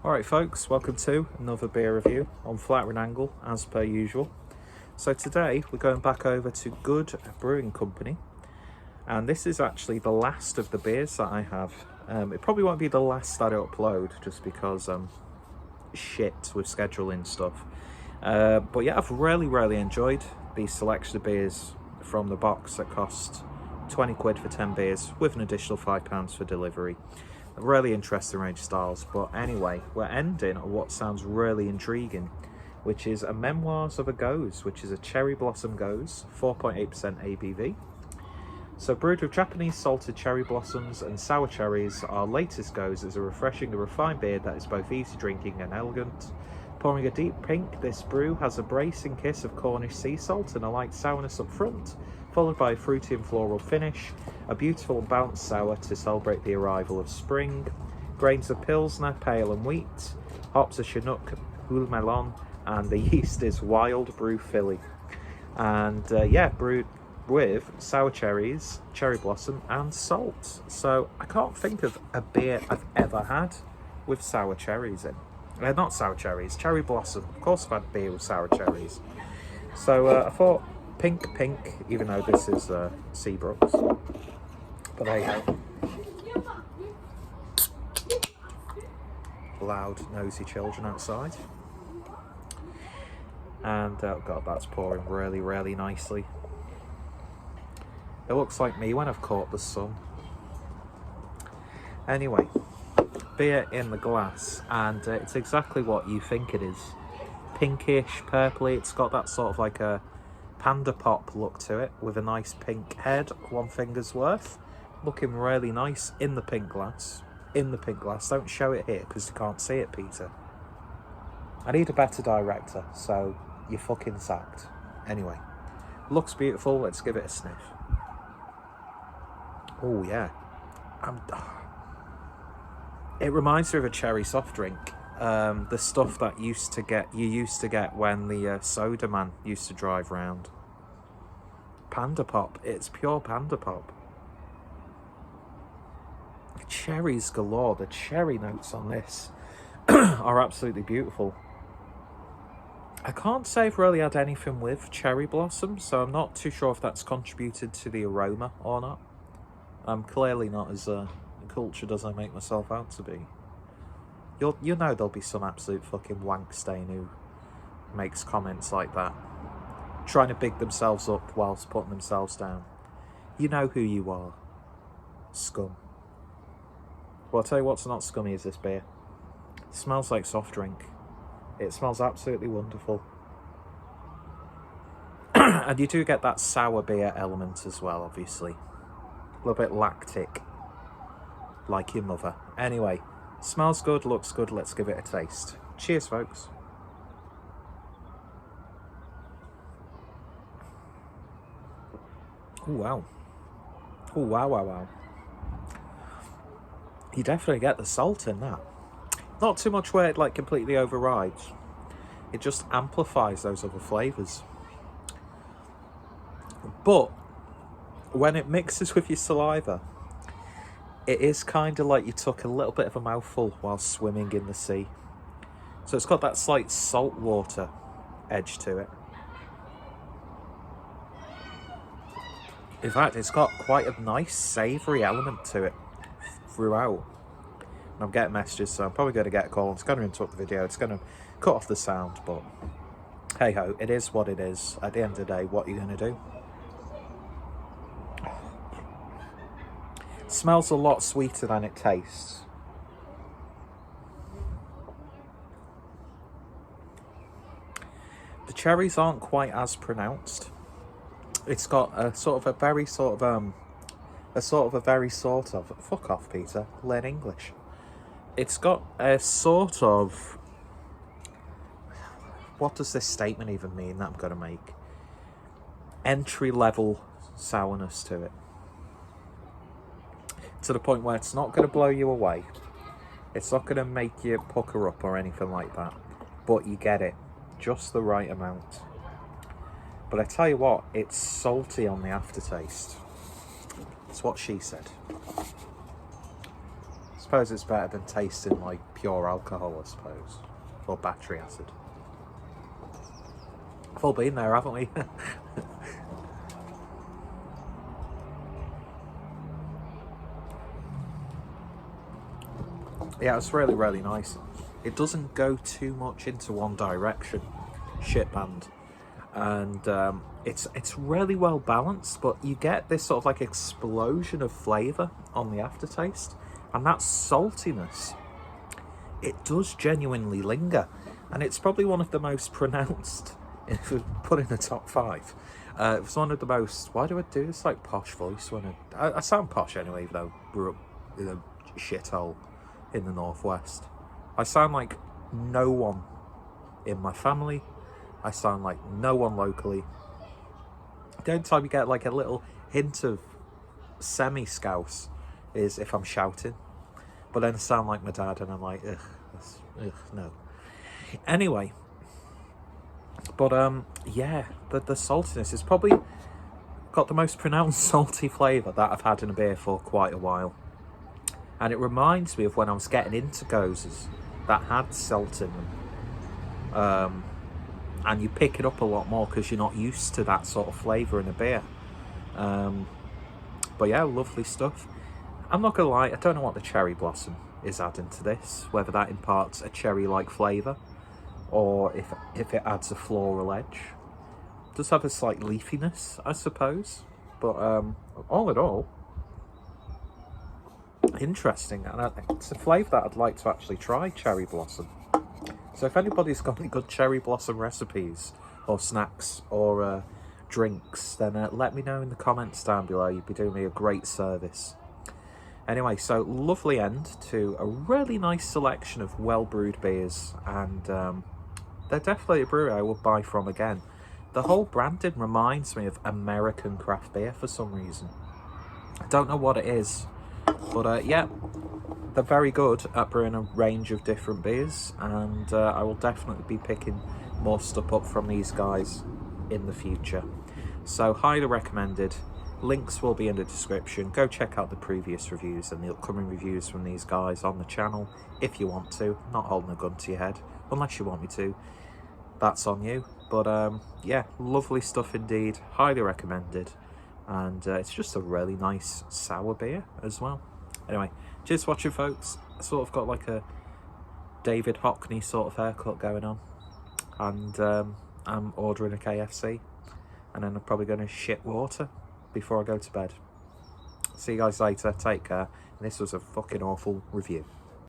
Alright folks, welcome to another beer review on Flattering Angle as per usual. So today we're going back over to Goodh Brewing Company, and this is actually the last of the beers that I have. It probably won't be the last that I upload just because shit with scheduling stuff. But yeah, I've really enjoyed the selection of beers from the box that cost 20 quid for 10 beers with an additional £5 for delivery. A really interesting range of styles. But anyway, we're ending on what sounds really intriguing, which is a Memoirs of a Gose, which is a cherry blossom Gose, 4.8% ABV. So brewed with Japanese salted cherry blossoms and sour cherries, our latest Gose is a refreshing and refined beer that is both easy drinking and elegant. Pouring a deep pink, this brew has a bracing kiss of Cornish sea salt and a light sourness up front, followed by a fruity and floral finish, a beautiful and balanced sour to celebrate the arrival of spring, grains of Pilsner, pale and wheat, hops of Chinook, Huile Melon, and the yeast is Wild Brew Philly. And yeah, brewed with sour cherries, cherry blossom and salt. So I can't think of a beer I've ever had with sour cherries in. Not sour cherries, cherry blossom. Of course I've had beer with sour cherries. So I thought pink, even though this is Seabrooks. But there you go. Loud, nosy children outside. And oh god, that's pouring really nicely. It looks like me when I've caught the sun. Anyway, beer in the glass, and it's exactly what you think it is. Pinkish, purpley. It's got that sort of like a panda pop look to it, with a nice pink head, one finger's worth. Looking really nice in the pink glass. Don't show it here because you can't see it, Peter. I need a better director, so you're fucking sacked. Anyway, looks beautiful. Let's give it a sniff. Oh yeah, it reminds me of a cherry soft drink. The stuff that you used to get when the soda man used to drive round. Panda pop. It's pure panda pop. Cherries galore. The cherry notes on this are absolutely beautiful. I can't say I've really had anything with cherry blossom, so I'm not too sure if that's contributed to the aroma or not. I'm clearly not as cultured as I make myself out to be. You know there'll be some absolute fucking wank stain who makes comments like that, trying to big themselves up whilst putting themselves down. You know who you are. Scum. Well, I'll tell you what's not scummy is this beer. It smells like soft drink. It smells absolutely wonderful. And you do get that sour beer element as well, obviously. A little bit lactic. Like your mother. Anyway, smells good, looks good, let's give it a taste. Cheers, folks. Oh, wow. Oh, wow. You definitely get the salt in that. Not too much where it like completely overrides. It just amplifies those other flavours. But when it mixes with your saliva, it is kind of like you took a little bit of a mouthful while swimming in the sea. So it's got that slight saltwater edge to it. In fact, it's got quite a nice savoury element to it throughout. And I'm getting messages, so I'm probably going to get a call. It's going to interrupt the video. It's going to cut off the sound, but hey ho, it is what it is. At the end of the day, what are you going to do? It smells a lot sweeter than it tastes. The cherries aren't quite as pronounced. It's got a sort of a very sort of fuck off, Peter, learn English. It's got a sort of, what does this statement even mean that I'm going to make? Entry level sourness to it. To the point where it's not going to blow you away. It's not going to make you pucker up or anything like that. But you get it. Just the right amount. But I tell you what, it's salty on the aftertaste. That's what she said. I suppose it's better than tasting like pure alcohol, I suppose, or battery acid. We've all been there, haven't we? Yeah, it's really, really nice. It doesn't go too much into one direction, shit band, and it's really well balanced. But you get this sort of like explosion of flavour on the aftertaste, and that saltiness, it does genuinely linger, and it's probably one of the most pronounced. If we put in the top 5, it was one of the most. Why do I do this like posh voice when I sound posh anyway, even though we're up in a shithole in the northwest. I sound like no one in my family. I sound like no one locally. The only time you get like a little hint of semi-scouse is if I'm shouting, but then I sound like my dad, and I'm like, ugh, no. Anyway, but yeah, the saltiness is probably got the most pronounced salty flavour that I've had in a beer for quite a while. And it reminds me of when I was getting into Goses that had salt in them. And you pick it up a lot more because you're not used to that sort of flavour in a beer. But yeah, lovely stuff. I'm not going to lie, I don't know what the cherry blossom is adding to this. Whether that imparts a cherry-like flavour or if it adds a floral edge. It does have a slight leafiness, I suppose. But all in all, interesting, and it's a flavour that I'd like to actually try, cherry blossom. So if anybody's got any good cherry blossom recipes or snacks or drinks, then let me know in the comments down below. You'd be doing me a great service. Anyway, so lovely end to a really nice selection of well-brewed beers, and they're definitely a brewery I would buy from again. The whole branding reminds me of American craft beer for some reason. I don't know what it is. But yeah, they're very good at brewing a range of different beers, and I will definitely be picking more stuff up from these guys in the future. So highly recommended. Links will be in the description. Go check out the previous reviews and the upcoming reviews from these guys on the channel if you want to. I'm not holding a gun to your head, unless you want me to. That's on you. But yeah, lovely stuff indeed. Highly recommended. And it's just a really nice sour beer as well. Anyway, cheers for watching, folks. I sort of got like a David Hockney sort of haircut going on. And I'm ordering a KFC. And then I'm probably going to shit water before I go to bed. See you guys later. Take care. And this was a fucking awful review.